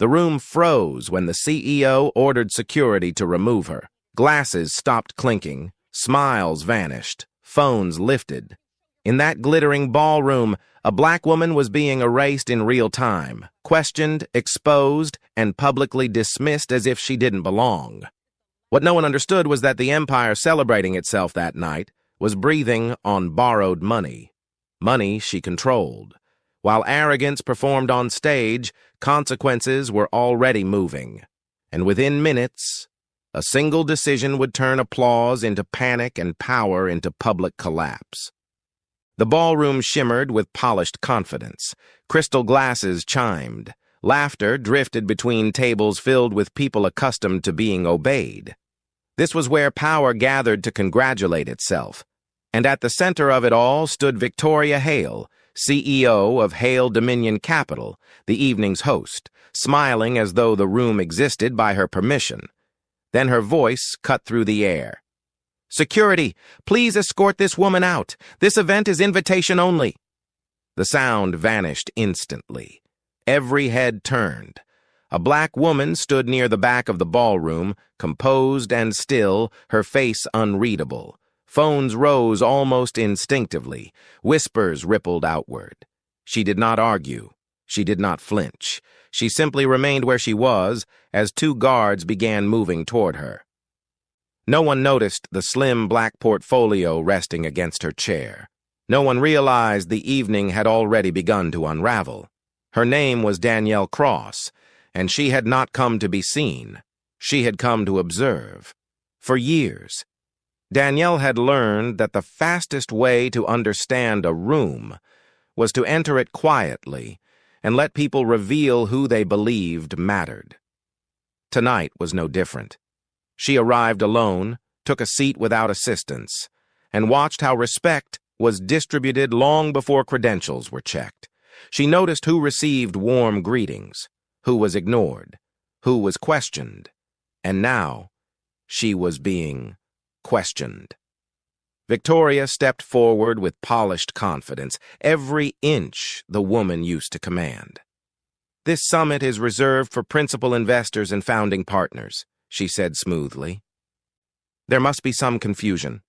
The room froze when the CEO ordered security to remove her. Glasses stopped clinking, smiles vanished, phones lifted. In that glittering ballroom, a black woman was being erased in real time, questioned, exposed, and publicly dismissed as if she didn't belong. What no one understood was that the empire celebrating itself that night was breathing on borrowed money. Money she controlled. While arrogance performed on stage, consequences were already moving. And within minutes, a single decision would turn applause into panic and power into public collapse. The ballroom shimmered with polished confidence. Crystal glasses chimed. Laughter drifted between tables filled with people accustomed to being obeyed. This was where power gathered to congratulate itself. And at the center of it all stood Victoria Hale, CEO of Hale Dominion Capital, the evening's host, smiling as though the room existed by her permission. Then her voice cut through the air. "Security, please escort this woman out. This event is invitation only." The sound vanished instantly. Every head turned. A black woman stood near the back of the ballroom, composed and still, her face unreadable. Phones rose almost instinctively. Whispers rippled outward. She did not argue. She did not flinch. She simply remained where she was as two guards began moving toward her. No one noticed the slim black portfolio resting against her chair. No one realized the evening had already begun to unravel. Her name was Danielle Cross, and she had not come to be seen. She had come to observe. For years, Danielle had learned that the fastest way to understand a room was to enter it quietly and let people reveal who they believed mattered. Tonight was no different. She arrived alone, took a seat without assistance, and watched how respect was distributed long before credentials were checked. She noticed who received warm greetings, who was ignored, who was questioned, and now she was being questioned. Victoria stepped forward with polished confidence, every inch the woman used to command. "This summit is reserved for principal investors and founding partners," she said smoothly. "There must be some confusion."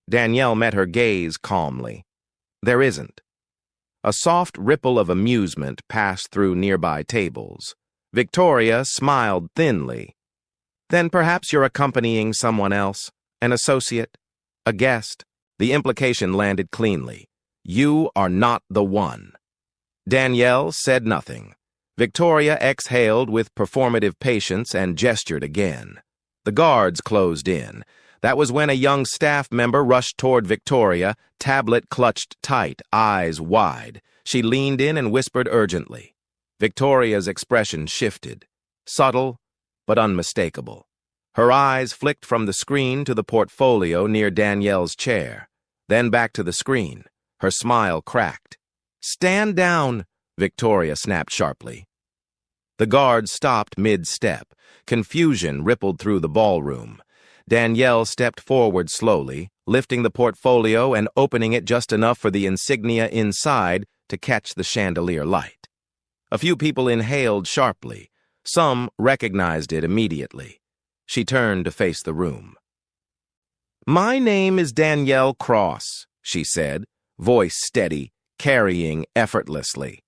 Danielle met her gaze calmly. "There isn't." A soft ripple of amusement passed through nearby tables. Victoria smiled thinly. "Then perhaps you're accompanying someone else, an associate, a guest." The implication landed cleanly. "You are not the one." Danielle said nothing. Victoria exhaled with performative patience and gestured again. The guards closed in. That was when a young staff member rushed toward Victoria, tablet clutched tight, eyes wide. She leaned in and whispered urgently. Victoria's expression shifted, subtle but unmistakable. Her eyes flicked from the screen to the portfolio near Danielle's chair, then back to the screen. Her smile cracked. "Stand down," Victoria snapped sharply. The guards stopped mid-step. Confusion rippled through the ballroom. Danielle stepped forward slowly, lifting the portfolio and opening it just enough for the insignia inside to catch the chandelier light. A few people inhaled sharply. Some recognized it immediately. She turned to face the room. "My name is Danielle Cross," she said, voice steady, carrying effortlessly.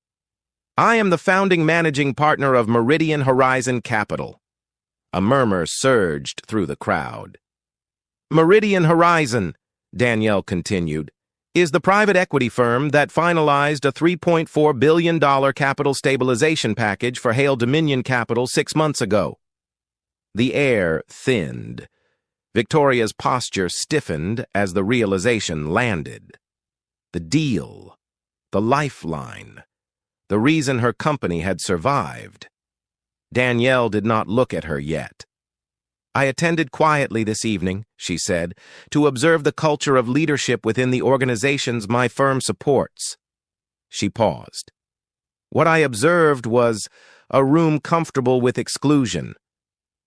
"I am the founding managing partner of Meridian Horizon Capital." A murmur surged through the crowd. "Meridian Horizon," Danielle continued, "is the private equity firm that finalized a $3.4 billion capital stabilization package for Hale Dominion Capital 6 months ago." The air thinned. Victoria's posture stiffened as the realization landed. The deal, the lifeline, the reason her company had survived. Danielle did not look at her yet. "I attended quietly this evening," she said, "to observe the culture of leadership within the organizations my firm supports." She paused. "What I observed was a room comfortable with exclusion,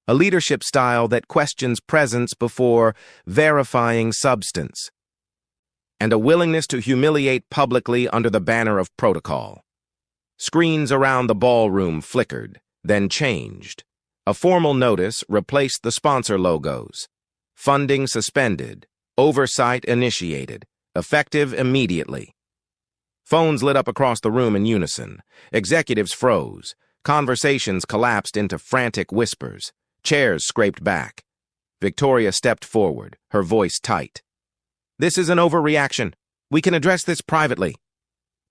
a leadership style that questions presence before verifying substance, and a willingness to humiliate publicly under the banner of protocol." Screens around the ballroom flickered. then changed. A formal notice replaced the sponsor logos. Funding suspended. Oversight initiated. Effective immediately. Phones lit up across the room in unison. Executives froze. Conversations collapsed into frantic whispers. Chairs scraped back. Victoria stepped forward, her voice tight. "This is an overreaction. We can address this privately."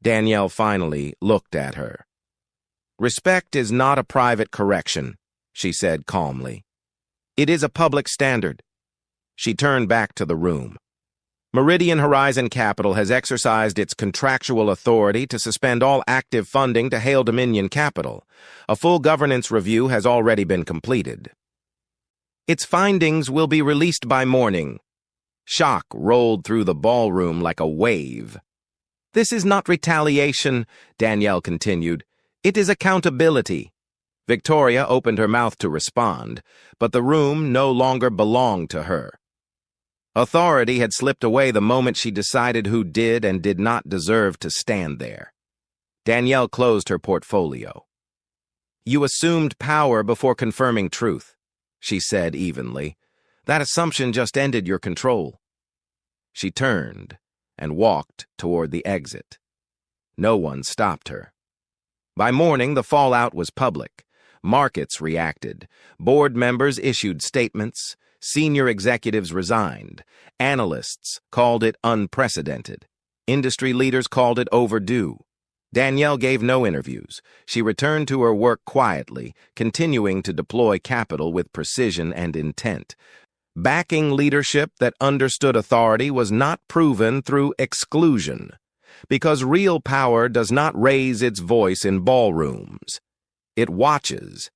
Danielle finally looked at her. "Respect is not a private correction," she said calmly. "It is a public standard." She turned back to the room. Meridian Horizon Capital has exercised its contractual authority to suspend all active funding to Hail Dominion Capital. A full governance review has already been completed. Its findings will be released by morning. Shock rolled through the ballroom like a wave. "This is not retaliation," Danielle continued. "It is accountability." Victoria opened her mouth to respond, but the room no longer belonged to her. Authority had slipped away the moment she decided who did and did not deserve to stand there. Danielle closed her portfolio. "You assumed power before confirming truth," she said evenly. "That assumption just ended your control." She turned and walked toward the exit. No one stopped her. By morning, the fallout was public. Markets reacted. Board members issued statements. Senior executives resigned. Analysts called it unprecedented. Industry leaders called it overdue. Danielle gave no interviews. She returned to her work quietly, continuing to deploy capital with precision and intent. Backing leadership that understood authority was not proven through exclusion, because real power does not raise its voice in ballrooms. It watches.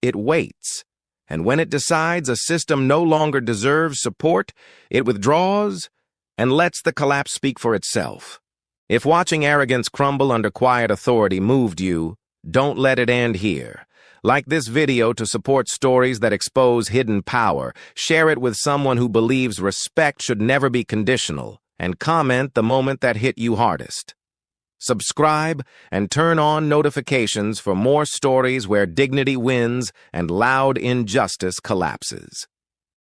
It waits. And when it decides a system no longer deserves support, it withdraws and lets the collapse speak for itself. If watching arrogance crumble under quiet authority moved you, don't let it end here. Like this video to support stories that expose hidden power, share it with someone who believes respect should never be conditional, and comment the moment that hit you hardest. Subscribe and turn on notifications for more stories where dignity wins and loud injustice collapses.